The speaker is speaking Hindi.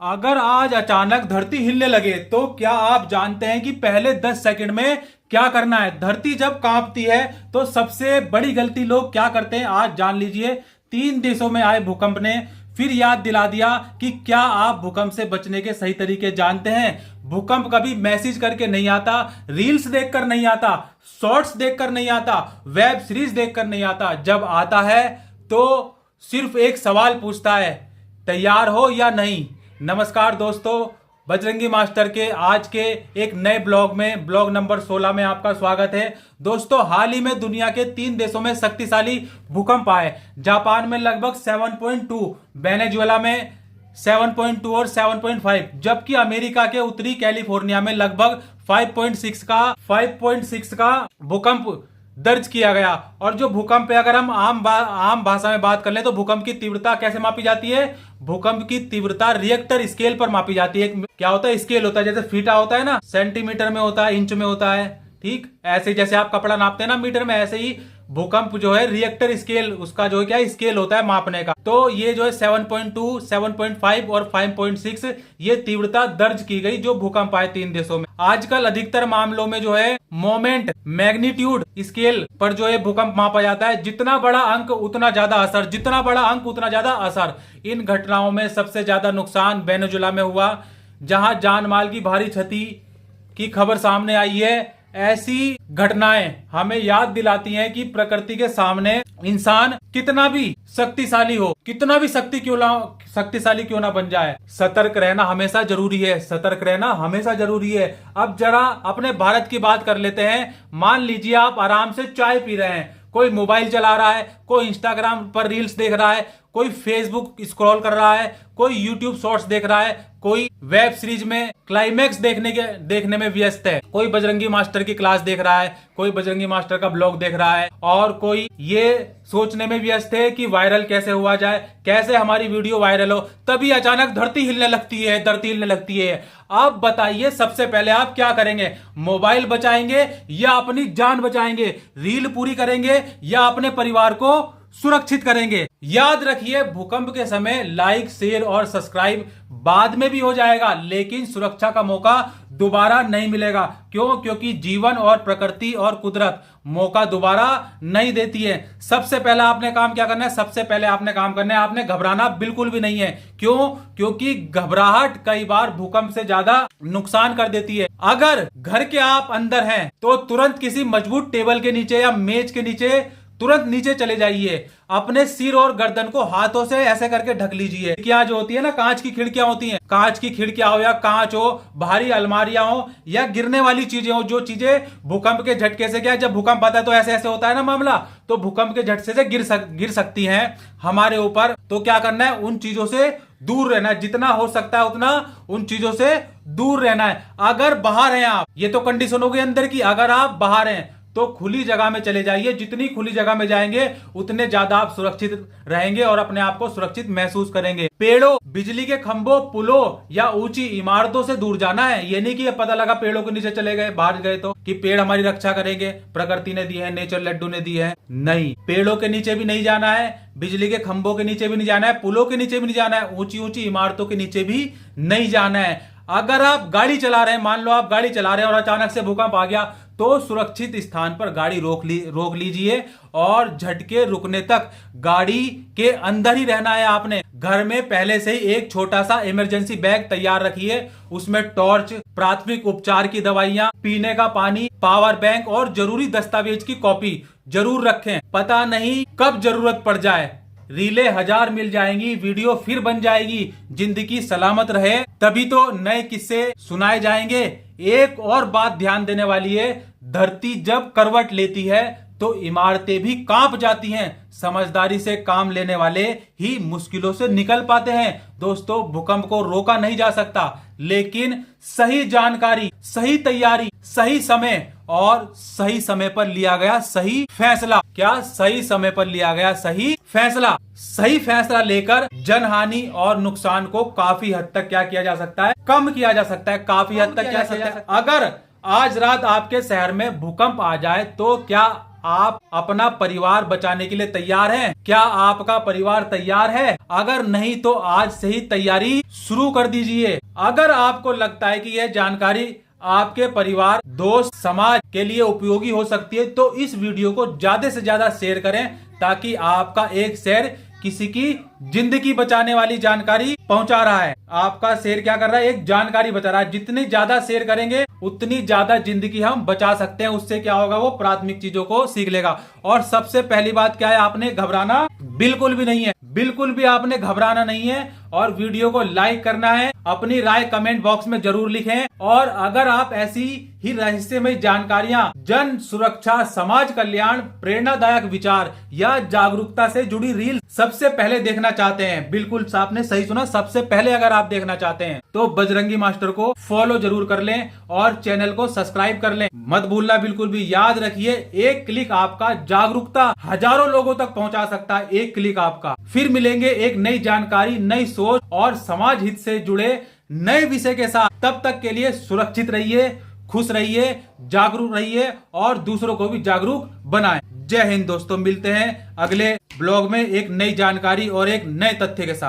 अगर आज अचानक धरती हिलने लगे तो क्या आप जानते हैं कि पहले 10 सेकंड में क्या करना है। धरती जब कांपती है तो सबसे बड़ी गलती लोग क्या करते हैं, आज जान लीजिए। 3 देशों में आए भूकंप ने फिर याद दिला दिया कि क्या आप भूकंप से बचने के सही तरीके जानते हैं। भूकंप कभी मैसेज करके नहीं आता, रील्स देखकर नहीं आता, शॉर्ट्स देखकर नहीं आता, वेब सीरीज देखकर नहीं आता। जब आता है तो सिर्फ एक सवाल पूछता है, तैयार हो या नहीं। नमस्कार दोस्तों, बजरंगी मास्टर के आज के एक नए ब्लॉग में, ब्लॉग नंबर 16 में आपका स्वागत है। दोस्तों, हाल ही में दुनिया के 3 देशों में शक्तिशाली भूकंप आए। जापान में लगभग 7.2, वेनेजुएला में 7.2 और 7.5, जबकि अमेरिका के उत्तरी कैलिफोर्निया में लगभग 5.6 का भूकंप दर्ज किया गया। और जो भूकंप है, अगर हम आम भाषा में बात कर ले तो भूकंप की तीव्रता कैसे मापी जाती है। भूकंप की तीव्रता रिएक्टर स्केल पर मापी जाती है। क्या होता है, स्केल होता है, जैसे फीटा होता है ना, सेंटीमीटर में होता है, इंच में होता है। ठीक ऐसे जैसे आप कपड़ा नापते हैं ना मीटर में, ऐसे ही भूकंप जो है रिएक्टर स्केल, उसका जो है क्या स्केल होता है मापने का। तो ये जो है 7.2, 7.5 और 5.6 ये तीव्रता दर्ज की गई जो भूकंप आए 3 देशों में। आजकल अधिकतर मामलों में जो है मोमेंट मैग्नीट्यूड स्केल पर जो है भूकंप मापा जाता है। जितना बड़ा अंक उतना ज्यादा असर, जितना बड़ा अंक उतना ज्यादा असर। इन घटनाओं में सबसे ज्यादा नुकसान वेनेजुएला में हुआ, जहां जान माल की भारी क्षति की खबर सामने आई है। ऐसी घटनाएं हमें याद दिलाती हैं कि प्रकृति के सामने इंसान कितना भी शक्तिशाली हो, कितना भी शक्तिशाली क्यों ना बन जाए, सतर्क रहना हमेशा जरूरी है। सतर्क रहना हमेशा जरूरी है। अब जरा अपने भारत की बात कर लेते हैं। मान लीजिए आप आराम से चाय पी रहे हैं, कोई मोबाइल चला रहा है, कोई इंस्टाग्राम पर रील्स देख रहा है, कोई फेसबुक स्क्रॉल कर रहा है, कोई यूट्यूब शॉर्ट्स देख रहा है, कोई वेब सीरीज में क्लाइमैक्स देखने में व्यस्त है, कोई बजरंगी मास्टर की क्लास देख रहा है, कोई बजरंगी मास्टर का ब्लॉग देख रहा है, और कोई ये सोचने में व्यस्त है कि वायरल कैसे हुआ जाए, कैसे हमारी वीडियो वायरल हो। तभी अचानक धरती हिलने लगती है। अब बताइए, सबसे पहले आप क्या करेंगे? मोबाइल बचाएंगे या अपनी जान बचाएंगे? रील पूरी करेंगे या अपने परिवार को सुरक्षित करेंगे? याद रखिए, भूकंप के समय लाइक, शेयर और सब्सक्राइब बाद में भी हो जाएगा, लेकिन सुरक्षा का मौका दोबारा नहीं मिलेगा। क्यों? क्योंकि जीवन और प्रकृति और कुदरत मौका दोबारा नहीं देती है। सबसे पहला आपने काम क्या करना है? सबसे पहले आपने काम करना है, आपने घबराना बिल्कुल भी नहीं है। क्यों? क्योंकि घबराहट कई बार भूकंप से ज्यादा नुकसान कर देती है। अगर घर के आप अंदर हैं तो तुरंत किसी मजबूत टेबल के नीचे या मेज के नीचे तुरंत नीचे चले जाइए। अपने सिर और गर्दन को हाथों से ऐसे करके ढक लीजिए। खिड़कियां जो होती है ना, कांच की खिड़कियां होती हैं, कांच की खिड़कियां हो या कांच हो, भारी अलमारियां हो या गिरने वाली चीजें हो, जो चीजें भूकंप के झटके से, क्या जब भूकंप आता है तो ऐसे ऐसे होता है ना मामला, तो भूकंप के झटके से गिर सकती हैं हमारे ऊपर। तो क्या करना है? उन चीजों से दूर रहना है। जितना हो सकता है उतना उन चीजों से दूर रहना है। अगर बाहर हैं आप, ये तो कंडीशन हो गई अंदर की, अगर आप बाहर हैं तो खुली जगह में चले जाइए। जितनी खुली जगह में जाएंगे उतने ज्यादा आप सुरक्षित रहेंगे और अपने आप को सुरक्षित महसूस करेंगे। पेड़ों, बिजली के खंभों, पुलों या ऊंची इमारतों से दूर जाना है। ये नहीं कि ये पता लगा पेड़ों के नीचे चले गए, बाहर गए तो, कि पेड़ हमारी रक्षा करेंगे, प्रकृति ने दी है, नेचर लड्डू ने दी है। नहीं, पेड़ों के नीचे भी नहीं जाना है, बिजली के खंभों के नीचे भी नहीं जाना है, पुलों के नीचे भी नहीं जाना है, ऊंची ऊंची इमारतों के नीचे भी नहीं जाना है। अगर आप गाड़ी चला रहे हैं, मान लो आप गाड़ी चला रहे हैं और अचानक से भूकंप आ गया, तो सुरक्षित स्थान पर गाड़ी रोक लीजिए और झटके रुकने तक गाड़ी के अंदर ही रहना है आपने। घर में पहले से ही एक छोटा सा इमरजेंसी बैग तैयार रखिए। उसमें टॉर्च, प्राथमिक उपचार की दवाइयां, पीने का पानी, पावर बैंक और जरूरी दस्तावेज की कॉपी जरूर रखें। पता नहीं कब जरूरत पड़ जाए। रीलें 1000 मिल जाएंगी, वीडियो फिर बन जाएगी। जिंदगी सलामत रहे तभी तो नए किस्से सुनाए जाएंगे। एक और बात ध्यान देने वाली है, धरती जब करवट लेती है तो इमारतें भी कांप जाती हैं। समझदारी से काम लेने वाले ही मुश्किलों से निकल पाते हैं। दोस्तों, भूकंप को रोका नहीं जा सकता, लेकिन सही जानकारी, सही तैयारी, सही समय और सही समय पर लिया गया सही फैसला, क्या सही समय पर लिया गया सही फैसला लेकर जनहानि और नुकसान को काफी हद तक क्या किया जा सकता है? कम किया जा सकता है। काफी हद तक क्या सकता है? अगर आज रात आपके शहर में भूकंप आ जाए तो क्या आप अपना परिवार बचाने के लिए तैयार हैं? क्या आपका परिवार तैयार है? अगर नहीं तो आज से ही तैयारी शुरू कर दीजिए। अगर आपको लगता है कि यह जानकारी आपके परिवार, दोस्त, समाज के लिए उपयोगी हो सकती है तो इस वीडियो को ज्यादा से ज्यादा शेयर करें, ताकि आपका एक शेयर किसी की जिंदगी बचाने वाली जानकारी पहुंचा रहा है। आपका शेयर क्या कर रहा है? एक जानकारी बचा रहा है। जितनी ज्यादा शेयर करेंगे उतनी ज्यादा जिंदगी हम बचा सकते हैं। उससे क्या होगा? वो प्राथमिक चीजों को सीख लेगा। और सबसे पहली बात क्या है? आपने घबराना बिल्कुल भी नहीं है, बिल्कुल भी आपने घबराना नहीं है। और वीडियो को लाइक करना है, अपनी राय कमेंट बॉक्स में जरूर लिखें। और अगर आप ऐसी ही रहस्यमय जानकारियां, जन सुरक्षा, समाज कल्याण, प्रेरणादायक विचार या जागरूकता से जुड़ी रील सबसे पहले देखना चाहते हैं, बिल्कुल आपने सही सुना, सबसे पहले अगर आप देखना चाहते हैं तो बजरंगी मास्टर को फॉलो जरूर कर लें और चैनल को सब्सक्राइब कर लें। मत भूलना बिल्कुल भी। याद रखिए, एक क्लिक आपका जागरूकता हजारों लोगों तक पहुंचा सकता है। एक क्लिक आपका। फिर मिलेंगे एक नई जानकारी, नई सोच और समाज हित से जुड़े नए विषय के साथ। तब तक के लिए सुरक्षित रहिए, खुश रहिए, जागरूक रहिए और दूसरों को भी जागरूक बनाएं। जय हिंद दोस्तों, मिलते हैं अगले ब्लॉग में एक नई जानकारी और एक नए तथ्य के साथ।